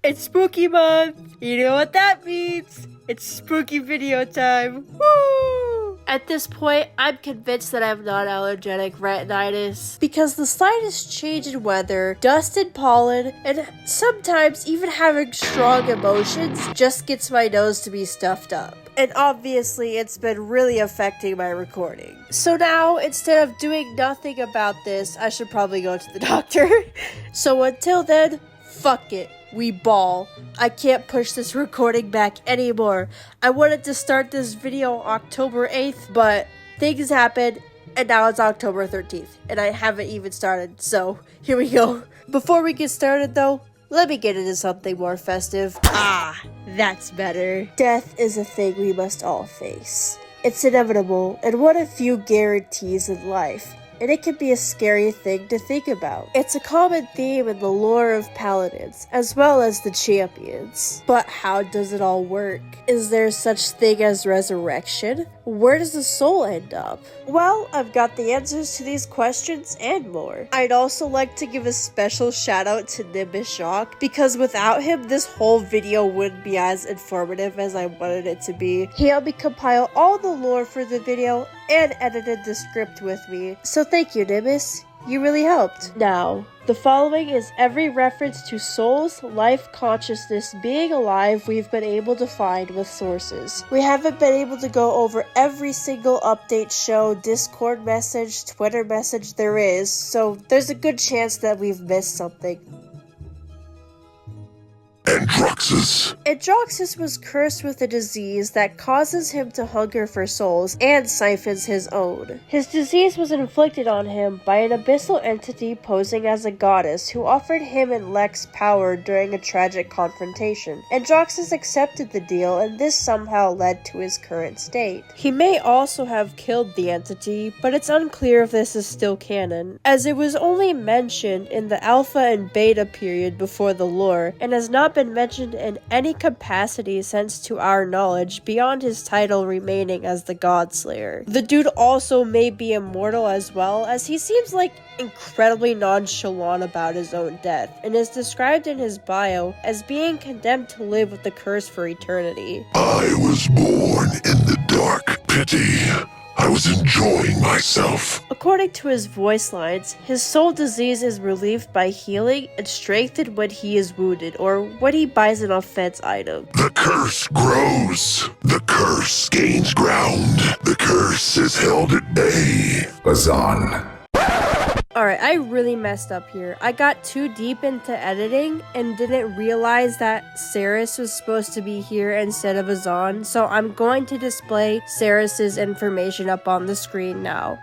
It's spooky month! You know what that means! It's spooky video time! Woo! At this point, I'm convinced that I'm not allergenic retinitis because the slightest change in weather, dust and pollen, and sometimes even having strong emotions just gets my nose to be stuffed up. And obviously, it's been really affecting my recording. So now, instead of doing nothing about this, I should probably go to the doctor. So until then, fuck it. We ball. I can't push this recording back anymore. I wanted to start this video October 8th, but things happened, and now it's October 13th, and I haven't even started, so here we go. Before we get started though, let me get into something more festive. Ah, that's better. Death is a thing we must all face. It's inevitable, and one of few guarantees in life. And it can be a scary thing to think about. It's a common theme in the lore of Paladins, as well as the champions. But how does it all work? Is there such thing as resurrection? Where does the soul end up? Well, I've got the answers to these questions and more. I'd also like to give a special shout out to NimbusShock, because without him, this whole video wouldn't be as informative as I wanted it to be. He helped me compile all the lore for the video and edited the script with me. So thank you, Nimbus. You really helped. Now, the following is every reference to souls, life, consciousness, being alive we've been able to find with sources. We haven't been able to go over every single update show, Discord message, Twitter message there is, so there's a good chance that we've missed something. Androxus was cursed with a disease that causes him to hunger for souls and siphons his own. His disease was inflicted on him by an abyssal entity posing as a goddess who offered him and Lex power during a tragic confrontation. Androxus accepted the deal, and this somehow led to his current state. He may also have killed the entity, but it's unclear if this is still canon, as it was only mentioned in the alpha and beta period before the lore, and has not been mentioned in any capacity since to our knowledge beyond his title remaining as the Godslayer. The dude also may be immortal as well, as he seems like incredibly nonchalant about his own death and is described in his bio as being condemned to live with the curse for eternity. I was born in the dark pity. I was enjoying myself. According to his voice lines, his soul disease is relieved by healing and strengthened when he is wounded or when he buys an offense item. The curse grows. The curse gains ground. The curse is held at bay. Azan. Alright, I really messed up here. I got too deep into editing and didn't realize that Saris was supposed to be here instead of Azan, so I'm going to display Saris's information up on the screen now.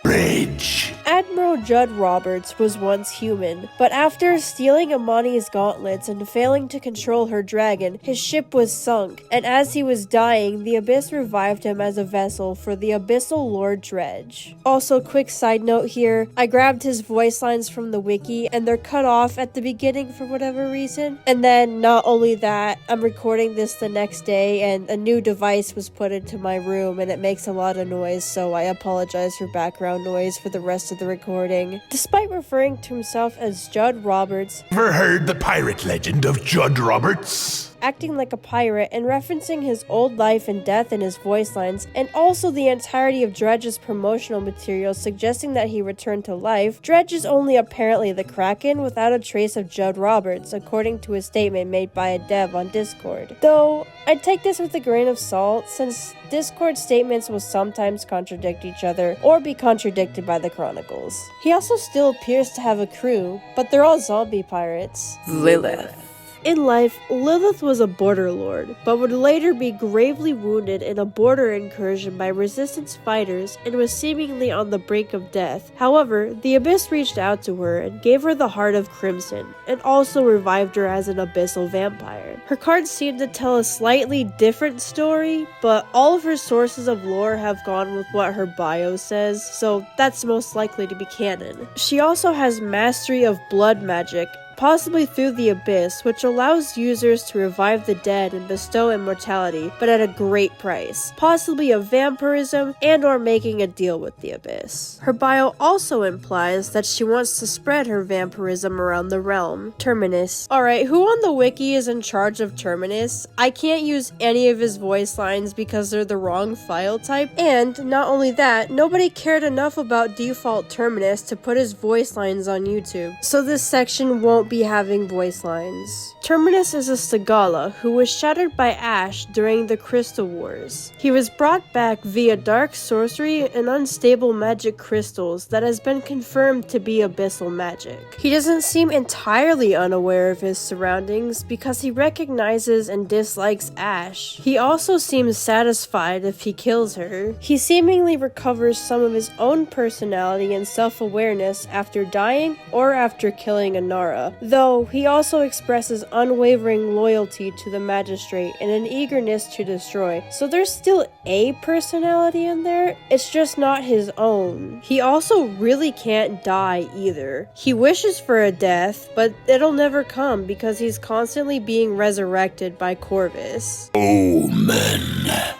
Rage. Admiral Judd Roberts was once human, but after stealing Amani's gauntlets and failing to control her dragon, his ship was sunk, and as he was dying, the Abyss revived him as a vessel for the Abyssal Lord Dredge. Also, quick side note here, I grabbed his voice lines from the wiki, and they're cut off at the beginning for whatever reason. And then, not only that, I'm recording this the next day, and a new device was put into my room, and it makes a lot of noise, so I apologize for background noise for the rest of the recording. Despite referring to himself as Judd Roberts, Ever heard the pirate legend of Judd Roberts? acting like a pirate and referencing his old life and death in his voice lines, and also the entirety of Dredge's promotional materials suggesting that he returned to life, Dredge is only apparently the Kraken without a trace of Judd Roberts, according to a statement made by a dev on Discord. Though, I'd take this with a grain of salt, since Discord statements will sometimes contradict each other or be contradicted by the chronicles. He also still appears to have a crew, but they're all zombie pirates. Lilith. In life, Lilith was a border lord, but would later be gravely wounded in a border incursion by resistance fighters and was seemingly on the brink of death. However, the Abyss reached out to her and gave her the Heart of Crimson, and also revived her as an abyssal vampire. Her cards seem to tell a slightly different story, but all of her sources of lore have gone with what her bio says, so that's most likely to be canon. She also has mastery of blood magic, possibly through the abyss, which allows users to revive the dead and bestow immortality, but at a great price, possibly of vampirism and or making a deal with the abyss. Her bio also implies that she wants to spread her vampirism around the realm. Terminus. Alright, who on the wiki is in charge of Terminus? I can't use any of his voice lines because they're the wrong file type, and not only that, nobody cared enough about default Terminus to put his voice lines on YouTube, so this section won't be having voice lines. Terminus is a Sagala who was shattered by Ash during the Crystal Wars. He was brought back via dark sorcery and unstable magic crystals that has been confirmed to be abyssal magic. He doesn't seem entirely unaware of his surroundings because he recognizes and dislikes Ash. He also seems satisfied if he kills her. He seemingly recovers some of his own personality and self-awareness after dying or after killing Inara, though he also expresses unwavering loyalty to the magistrate and an eagerness to destroy, so there's still a personality in there, it's just not his own. He also really can't die either. He wishes for a death, but it'll never come because he's constantly being resurrected by Corvus. Omen.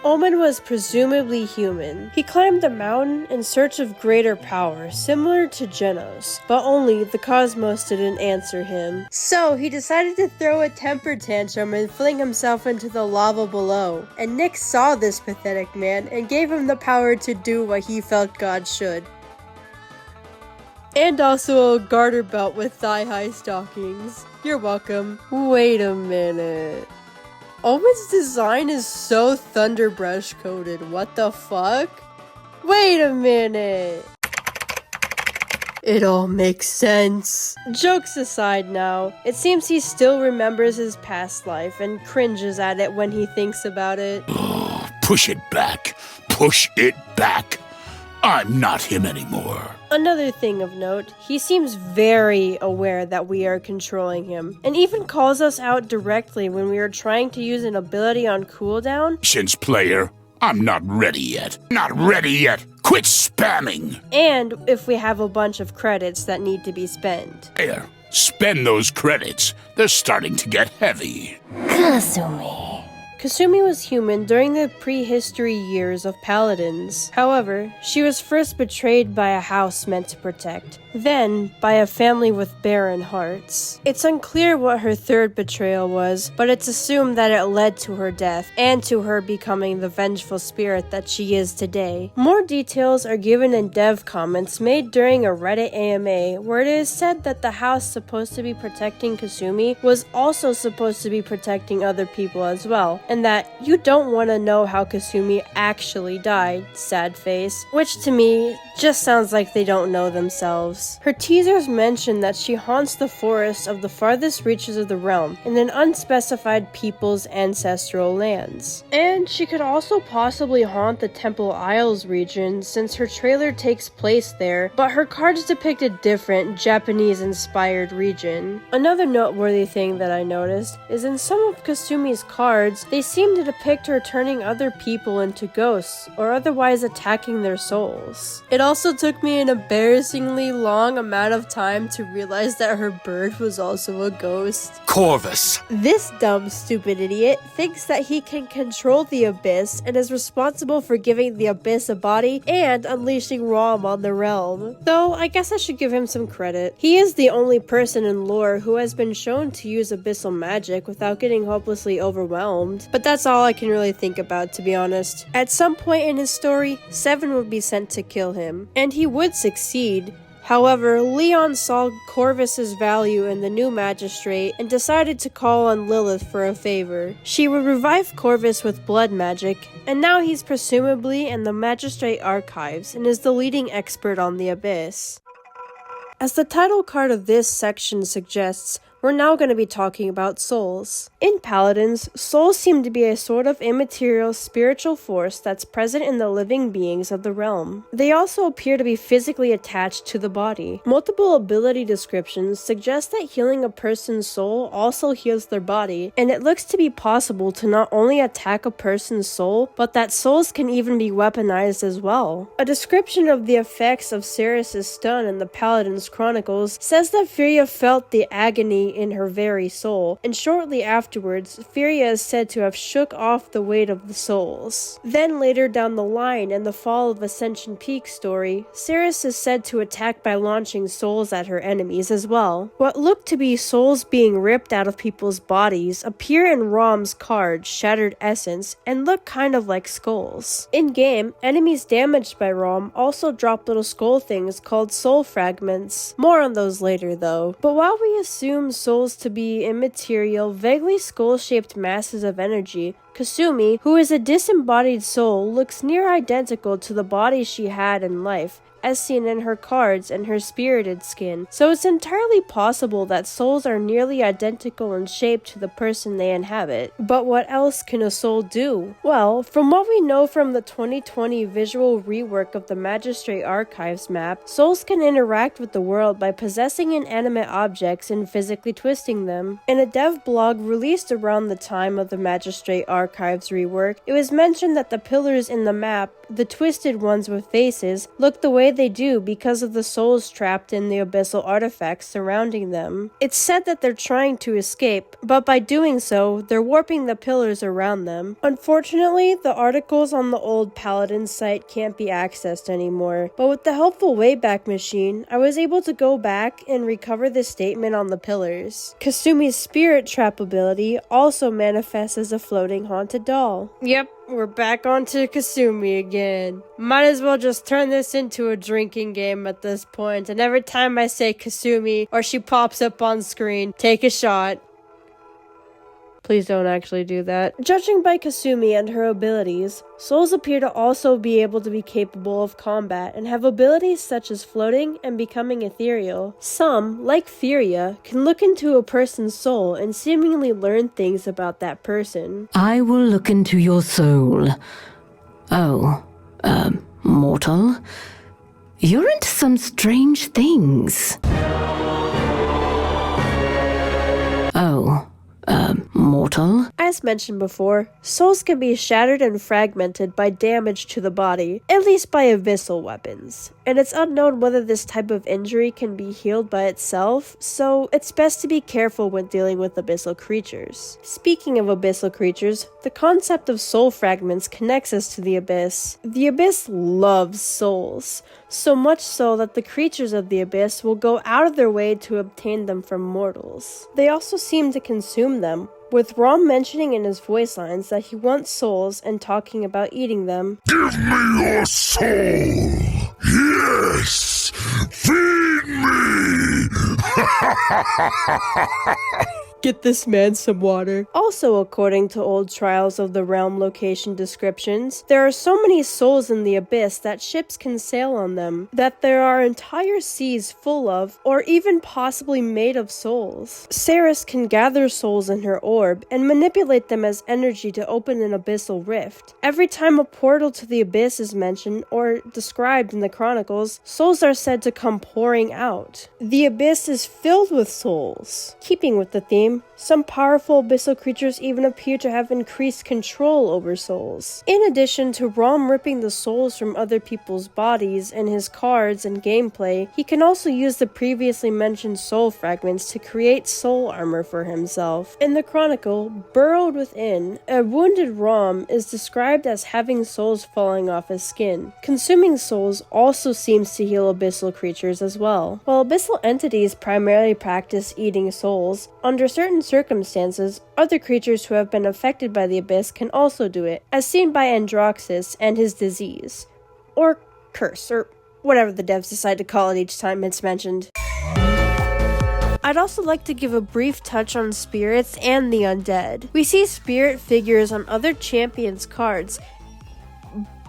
Omen was presumably human. He climbed a mountain in search of greater power, similar to Genos, but only the cosmos didn't answer him. So he decided to throw a temper tantrum and fling himself into the lava below. And Nick saw this pathetic man and gave him the power to do what he felt God should. And also a garter belt with thigh-high stockings. You're welcome. Wait a minute. Omen's design is so thunder brush coated. What the fuck? Wait a minute. It all makes sense. Jokes aside now, it seems he still remembers his past life and cringes at it when he thinks about it. Push it back. Push it back. I'm not him anymore. Another thing of note, he seems very aware that we are controlling him, and even calls us out directly when we are trying to use an ability on cooldown. Since player, I'm not ready yet. Not ready yet. Quit spamming. And if we have a bunch of credits that need to be spent. There, spend those credits. They're starting to get heavy. Kasumi was human during the prehistory years of Paladins. However, she was first betrayed by a house meant to protect, then by a family with barren hearts. It's unclear what her third betrayal was, but it's assumed that it led to her death, and to her becoming the vengeful spirit that she is today. More details are given in dev comments made during a Reddit AMA, where it is said that the house supposed to be protecting Kasumi was also supposed to be protecting other people as well, and that you don't want to know how Kasumi actually died, sad face, which to me just sounds like they don't know themselves. Her teasers mention that she haunts the forests of the farthest reaches of the realm in an unspecified people's ancestral lands. And she could also possibly haunt the Temple Isles region since her trailer takes place there, but her cards depict a different Japanese-inspired region. Another noteworthy thing that I noticed is in some of Kasumi's cards, they seem to depict her turning other people into ghosts or otherwise attacking their souls. It also took me an embarrassingly long amount of time to realize that her bird was also a ghost. Corvus. This dumb, stupid idiot thinks that he can control the Abyss and is responsible for giving the Abyss a body and unleashing Rom on the realm. Though, I guess I should give him some credit. He is the only person in lore who has been shown to use abyssal magic without getting hopelessly overwhelmed. But that's all I can really think about, to be honest. At some point in his story, Seven would be sent to kill him, and he would succeed. However, Leon saw Corvus's value in the new magistrate and decided to call on Lilith for a favor. She would revive Corvus with blood magic, and now he's presumably in the magistrate archives and is the leading expert on the Abyss. As the title card of this section suggests, we're now going to be talking about souls. In Paladins, souls seem to be a sort of immaterial spiritual force that's present in the living beings of the realm. They also appear to be physically attached to the body. Multiple ability descriptions suggest that healing a person's soul also heals their body, and it looks to be possible to not only attack a person's soul, but that souls can even be weaponized as well. A description of the effects of Ceres' stun in the Paladins Chronicles says that Furia felt the agony enemy in her very soul, and shortly afterwards, Furia is said to have shook off the weight of the souls. Then later down the line in the Fall of Ascension Peak story, Ceres is said to attack by launching souls at her enemies as well. What looked to be souls being ripped out of people's bodies appear in Rom's card, Shattered Essence, and look kind of like skulls. In-game, enemies damaged by Rom also drop little skull things called soul fragments. More on those later though. But while we assume souls to be immaterial, vaguely skull-shaped masses of energy, Kasumi, who is a disembodied soul, looks near identical to the body she had in life, as seen in her cards and her spirited skin, so it's entirely possible that souls are nearly identical in shape to the person they inhabit. But what else can a soul do? Well, from what we know from the 2020 visual rework of the Magistrate Archives map, souls can interact with the world by possessing inanimate objects and physically twisting them. In a dev blog released around the time of the Magistrate Archives rework, it was mentioned that the pillars in the map, the twisted ones with faces, look the way they do because of the souls trapped in the abyssal artifacts surrounding them. It's said that they're trying to escape, but by doing so, they're warping the pillars around them. Unfortunately, the articles on the old Paladins site can't be accessed anymore, but with the helpful Wayback Machine, I was able to go back and recover the statement on the pillars. Kasumi's spirit trap ability also manifests as a floating haunted doll. Yep, we're back onto Kasumi again. Might as well just turn this into a drinking game at this point, and every time I say Kasumi or she pops up on screen, take a shot. Please don't actually do that. Judging by Kasumi and her abilities, souls appear to also be able to be capable of combat and have abilities such as floating and becoming ethereal. Some, like Furia, can look into a person's soul and seemingly learn things about that person. I will look into your soul. Oh, mortal? You're into some strange things. Oh, mortal? As mentioned before, souls can be shattered and fragmented by damage to the body, at least by abyssal weapons, and it's unknown whether this type of injury can be healed by itself, so it's best to be careful when dealing with abyssal creatures. Speaking of abyssal creatures, the concept of soul fragments connects us to the abyss. The abyss loves souls, so much so that the creatures of the abyss will go out of their way to obtain them from mortals. They also seem to consume them, with Rom mentioning in his voice lines that he wants souls and talking about eating them. Give me your soul! Yes! Feed me! Get this man some water. Also, according to old Trials of the Realm location descriptions, there are so many souls in the abyss that ships can sail on them, that there are entire seas full of, or even possibly made of souls. Ceres can gather souls in her orb and manipulate them as energy to open an abyssal rift. Every time a portal to the abyss is mentioned or described in the chronicles, souls are said to come pouring out. The abyss is filled with souls. Keeping with the theme, some powerful abyssal creatures even appear to have increased control over souls. In addition to Rom ripping the souls from other people's bodies in his cards and gameplay, he can also use the previously mentioned soul fragments to create soul armor for himself. In the chronicle, Burrowed Within, a wounded Rom is described as having souls falling off his skin. Consuming souls also seems to heal abyssal creatures as well. While abyssal entities primarily practice eating souls, under certain circumstances, other creatures who have been affected by the abyss can also do it, as seen by Androxus and his disease, or curse, or whatever the devs decide to call it each time it's mentioned. I'd also like to give a brief touch on spirits and the undead. We see spirit figures on other champions' cards.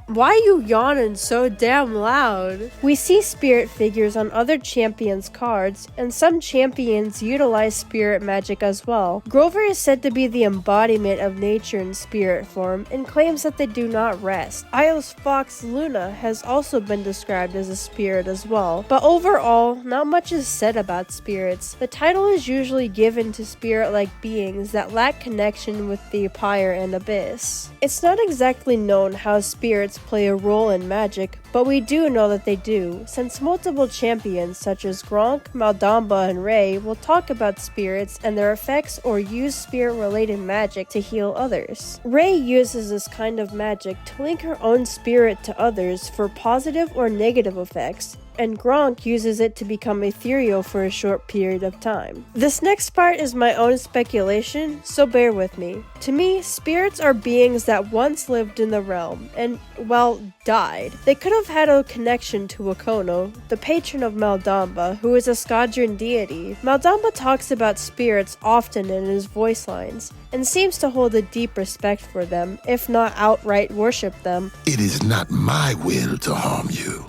Why are you yawning so damn loud? We see spirit figures on other champions' cards, and some champions utilize spirit magic as well. Grover is said to be the embodiment of nature in spirit form, and claims that they do not rest. Io's fox Luna has also been described as a spirit as well. But overall, not much is said about spirits. The title is usually given to spirit-like beings that lack connection with the Pyre and Abyss. It's not exactly known how spirits play a role in magic, but we do know that they do, since multiple champions such as Gronk, Maldamba, and Ray will talk about spirits and their effects or use spirit-related magic to heal others. Ray uses this kind of magic to link her own spirit to others for positive or negative effects, and Gronk uses it to become ethereal for a short period of time. This next part is my own speculation, so bear with me. To me, spirits are beings that once lived in the realm and, well, died. They could have had a connection to Wakono, the patron of Maldamba, who is a Skadron deity. Maldamba talks about spirits often in his voice lines, and seems to hold a deep respect for them, if not outright worship them. It is not my will to harm you.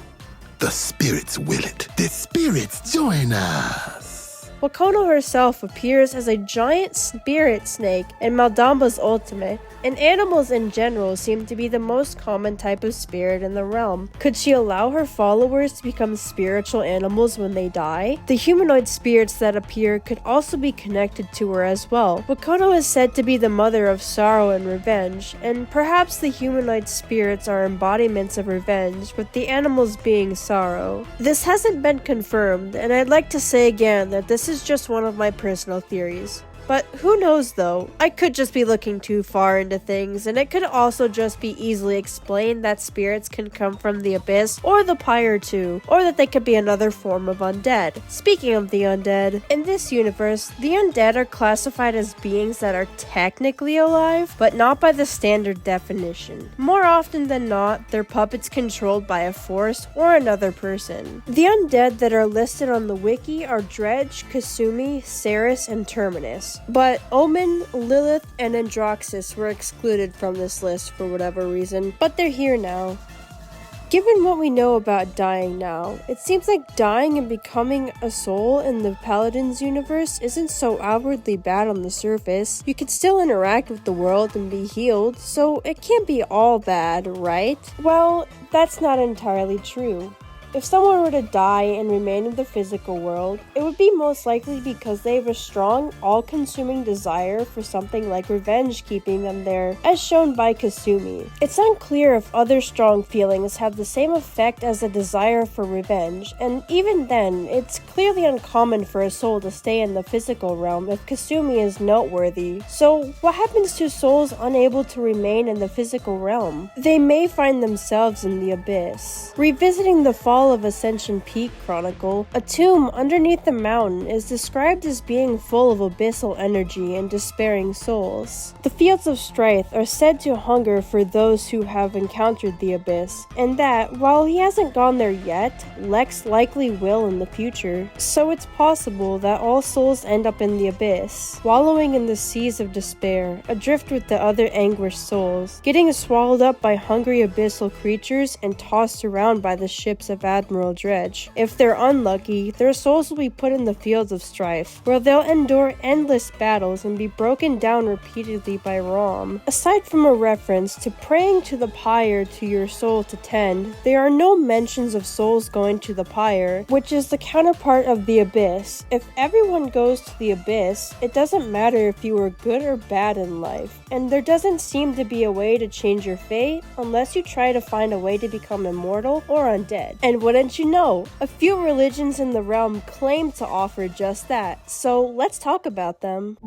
The spirits will it. The spirits join us. Wakono herself appears as a giant spirit snake in Maldamba's ultimate, and animals in general seem to be the most common type of spirit in the realm. Could she allow her followers to become spiritual animals when they die? The humanoid spirits that appear could also be connected to her as well. Wakono is said to be the mother of sorrow and revenge, and perhaps the humanoid spirits are embodiments of revenge, with the animals being sorrow. This hasn't been confirmed, and I'd like to say again that this is just one of my personal theories. But who knows though, I could just be looking too far into things, and it could also just be easily explained that spirits can come from the abyss or the pyre too, or that they could be another form of undead. Speaking of the undead, in this universe, the undead are classified as beings that are technically alive, but not by the standard definition. More often than not, they're puppets controlled by a force or another person. The undead that are listed on the wiki are Dredge, Kasumi, Ceres, and Terminus. But Omen, Lilith, and Androxus were excluded from this list for whatever reason, but they're here now. Given what we know about dying now, it seems like dying and becoming a soul in the Paladins universe isn't so outwardly bad on the surface. You could still interact with the world and be healed, so it can't be all bad, right? Well, that's not entirely true. If someone were to die and remain in the physical world, it would be most likely because they have a strong, all-consuming desire for something like revenge keeping them there, as shown by Kasumi. It's unclear if other strong feelings have the same effect as a desire for revenge, and even then, it's clearly uncommon for a soul to stay in the physical realm if Kasumi is noteworthy. So, what happens to souls unable to remain in the physical realm? They may find themselves in the abyss. Revisiting the Fall of Ascension Peak Chronicle, a tomb underneath the mountain is described as being full of abyssal energy and despairing souls. The Fields of Strife are said to hunger for those who have encountered the abyss, and that, while he hasn't gone there yet, Lex likely will in the future. So it's possible that all souls end up in the abyss, wallowing in the seas of despair, adrift with the other anguished souls, getting swallowed up by hungry abyssal creatures and tossed around by the ships of Admiral Dredge. If they're unlucky, their souls will be put in the Fields of Strife, where they'll endure endless battles and be broken down repeatedly by Rom. Aside from a reference to praying to the pyre to your soul to tend, there are no mentions of souls going to the pyre, which is the counterpart of the abyss. If everyone goes to the abyss, it doesn't matter if you were good or bad in life, and there doesn't seem to be a way to change your fate unless you try to find a way to become immortal or undead. And wouldn't you know, a few religions in the realm claim to offer just that, so let's talk about them.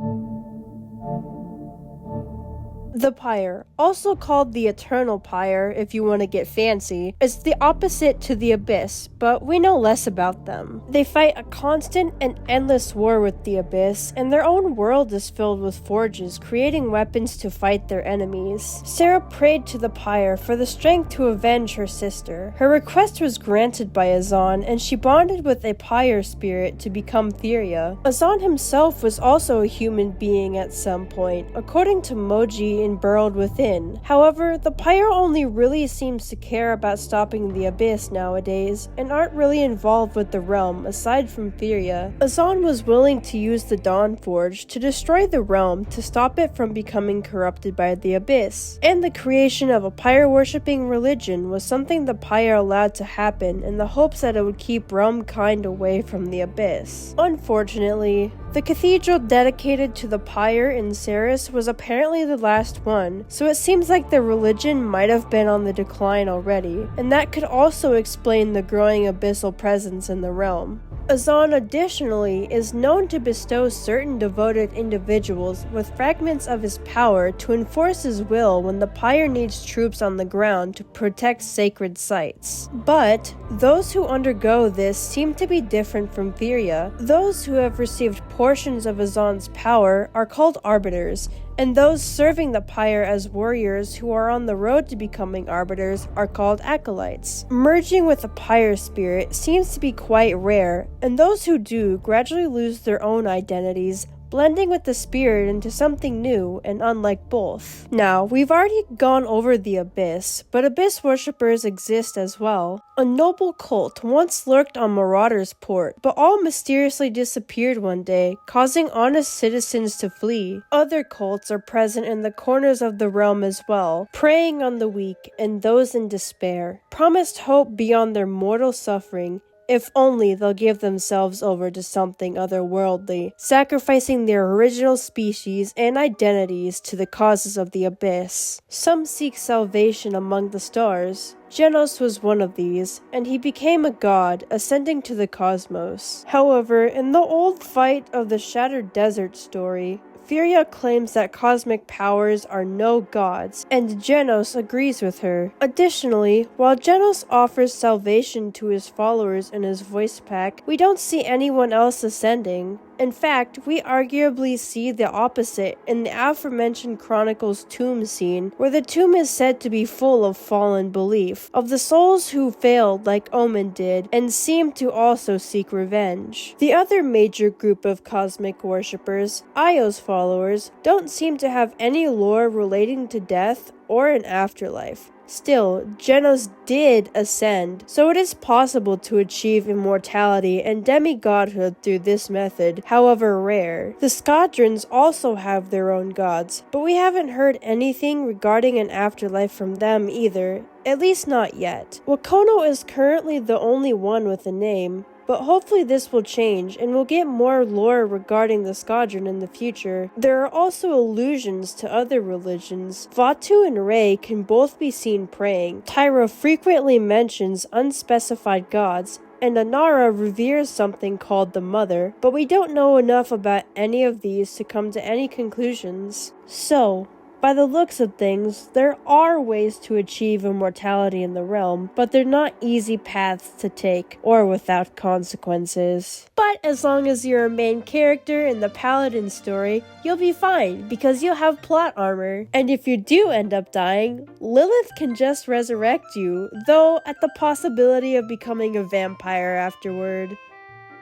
The pyre, also called the eternal pyre if you want to get fancy, is the opposite to the abyss, but we know less about them. They fight a constant and endless war with the abyss, and their own world is filled with forges creating weapons to fight their enemies. Sarah prayed to the pyre for the strength to avenge her sister. Her request was granted by Azan, and she bonded with a pyre spirit to become Theria. Azan himself was also a human being at some point, according to Moji in Burrowed Within. However, the pyre only really seems to care about stopping the abyss nowadays, and aren't really involved with the realm aside from Theria. Azan was willing to use the Dawn Forge to destroy the realm to stop it from becoming corrupted by the abyss, and the creation of a pyre-worshipping religion was something the pyre allowed to happen in the hopes that it would keep realmkind away from the abyss. Unfortunately, the cathedral dedicated to the pyre in Ceres was apparently the last last one, so it seems like the religion might have been on the decline already, and that could also explain the growing abyssal presence in the realm. Azan additionally is known to bestow certain devoted individuals with fragments of his power to enforce his will when the pyre needs troops on the ground to protect sacred sites. But those who undergo this seem to be different from Viria. Those who have received portions of Azan's power are called arbiters, and those serving the pyre as warriors who are on the road to becoming arbiters are called acolytes. Merging with the pyre spirit seems to be quite rare, and those who do gradually lose their own identities, blending with the spirit into something new and unlike both. Now, we've already gone over the Abyss, but Abyss worshippers exist as well. A noble cult once lurked on Marauder's Port, but all mysteriously disappeared one day, causing honest citizens to flee. Other cults are present in the corners of the realm as well, preying on the weak and those in despair, promised hope beyond their mortal suffering, if only they'll give themselves over to something otherworldly, sacrificing their original species and identities to the causes of the Abyss. Some seek salvation among the stars. Genos was one of these, and he became a god, ascending to the cosmos. However, in the old fight of the Shattered Desert story, Firia claims that cosmic powers are no gods, and Genos agrees with her. Additionally, while Genos offers salvation to his followers in his voice pack, we don't see anyone else ascending. In fact, we arguably see the opposite in the aforementioned Chronicles tomb scene, where the tomb is said to be full of fallen belief, of the souls who failed like Omen did, and seem to also seek revenge. The other major group of cosmic worshippers, Io's followers, don't seem to have any lore relating to death or an afterlife. Still, Genos did ascend, so it is possible to achieve immortality and demigodhood through this method, however rare. The Squadrons also have their own gods, but we haven't heard anything regarding an afterlife from them either, at least not yet. Wakono is currently the only one with a name, but hopefully this will change and we'll get more lore regarding the Squadron in the future. There are also allusions to other religions. Vatu and Rei can both be seen praying. Tyra frequently mentions unspecified gods, and Anara reveres something called the Mother, but we don't know enough about any of these to come to any conclusions. So, by the looks of things, there are ways to achieve immortality in the realm, but they're not easy paths to take, or without consequences. But as long as you're a main character in the Paladin story, you'll be fine, because you'll have plot armor. And if you do end up dying, Lilith can just resurrect you, though at the possibility of becoming a vampire afterward.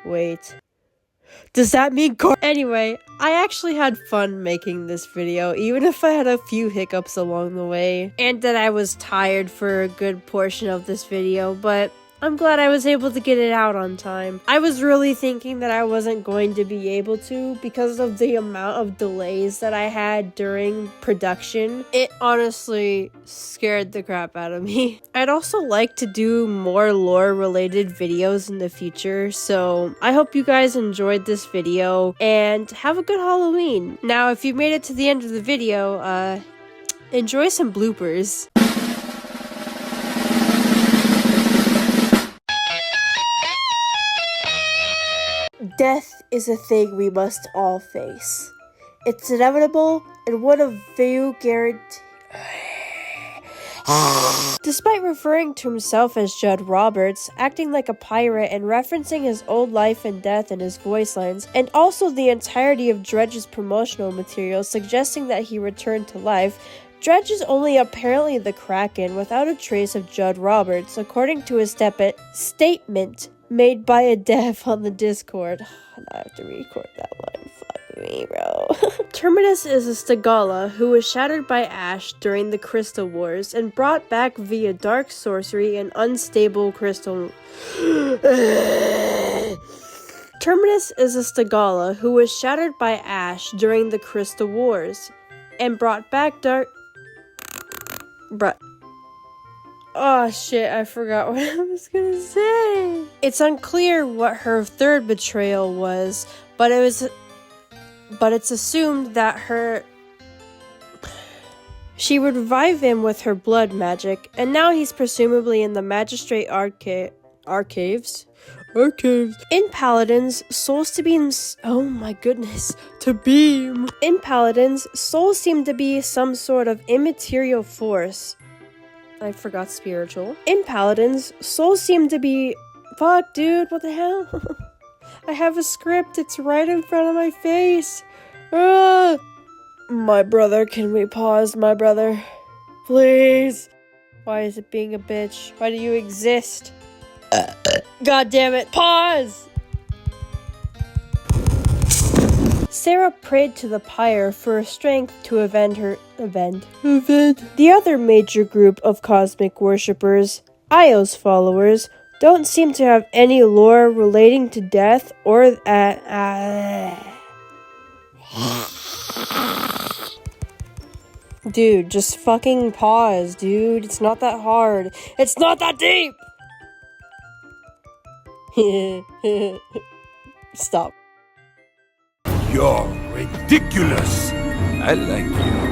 Wait. Does that mean Anyway, I actually had fun making this video, even if I had a few hiccups along the way, and that I was tired for a good portion of this video, but I'm glad I was able to get it out on time. I was really thinking that I wasn't going to be able to because of the amount of delays that I had during production. It honestly scared the crap out of me. I'd also like to do more lore related videos in the future, so I hope you guys enjoyed this video and have a good Halloween. Now, if you made it to the end of the video, enjoy some bloopers. Death is a thing we must all face. It's inevitable and one of few guarantees. Despite referring to himself as Judd Roberts, acting like a pirate and referencing his old life and death in his voice lines, and also the entirety of Dredge's promotional material suggesting that he returned to life, Dredge is only apparently the Kraken without a trace of Judd Roberts, according to his statement made by a dev on the Discord. I have to record that line. Fuck me, bro. Terminus is a Stegala who was shattered by Ash during the Crystal Wars and brought back via dark sorcery and unstable crystal. Terminus is a Stegala who was shattered by Ash during the Crystal Wars and brought back Oh shit, I forgot what I was gonna say. It's unclear what her third betrayal was, but it's assumed that her She would revive him with her blood magic, and now he's presumably in the Magistrate Archives. In Paladins, souls to be oh my goodness, to beam. In Paladins, souls seem to be some sort of immaterial force. I forgot spiritual. In Paladins, souls seem to be... Fuck, dude, what the hell? I have a script, it's right in front of my face. Ah! My brother, can we pause, my brother? Please. Why is it being a bitch? Why do you exist? God damn it, pause! Sarah prayed to the pyre for strength to avenge her event. The other major group of cosmic worshippers, Io's followers, don't seem to have any lore relating to death or Dude, just fucking pause, dude. It's not that hard. It's not that deep! Stop. You're ridiculous. I like you.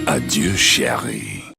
Adieu, chérie.